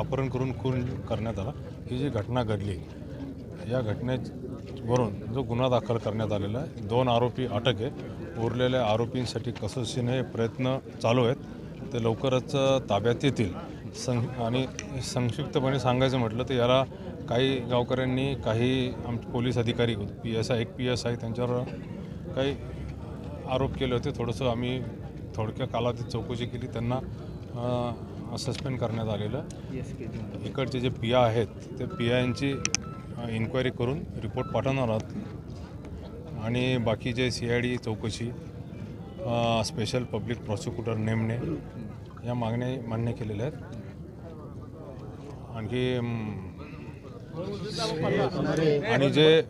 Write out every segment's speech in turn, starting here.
अपहरण करून खून करण्यात आला। ही जी घटना घडली या घटनेवरून जो गुन्हा दाखल करण्यात आलेला आहे, 2 आरोपी अटक आहे। उरलेल्या आरोपींसाठी कसोशीने प्रयत्न चालू आहेत, ते लवकरच ताब्यात येतील। आणि संक्षिप्तपणे सांगायचं म्हटलं तर याला काही गावकऱ्यांनी, काही पोलीस अधिकारी, एक PSI त्यांच्यावर काही आरोप केले होते। थोडंसं आम्ही थोडक्या कालावधीत चौकशी केली, त्यांना सस्पेंड करण्यात आलेलं। इकडचे जे PI आहेत ते PIंची इन्क्वायरी करून रिपोर्ट पाठवणार आहोत आणि बाकीचे CID चौकशी, स्पेशल पब्लिक प्रॉसिक्युटर नेमणे या मागण्या मान्य केलेल्या आहेत। आणखी आणि जे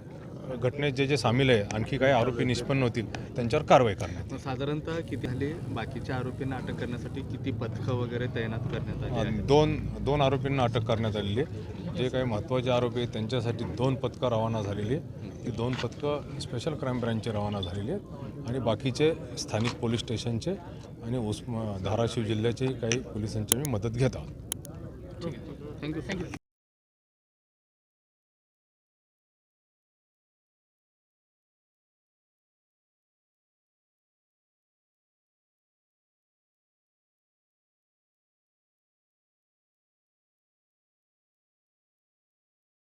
घटनेत जे सामील आहे, आणखी काही आरोपी निष्पन्न होतील त्यांच्यावर कारवाई करण्यात। साधारणतः किती झाले बाकीच्या आरोपींना अटक करण्यासाठी किती पथकं वगैरे तैनात करण्यात आली आहेत? दोन आरोपींना अटक करण्यात आलेली आहे। जे काही महत्त्वाचे आरोपी आहेत त्यांच्यासाठी 2 पथकं रवाना झालेली आहे। ती 2 पथकं स्पेशल क्राईम ब्रँचचे रवाना झालेली आहेत आणि बाकीचे स्थानिक पोलीस स्टेशनचे आणि धाराशिव जिल्ह्याचे काही पोलिसांची मी मदत घेत आहोत। थँक्यू.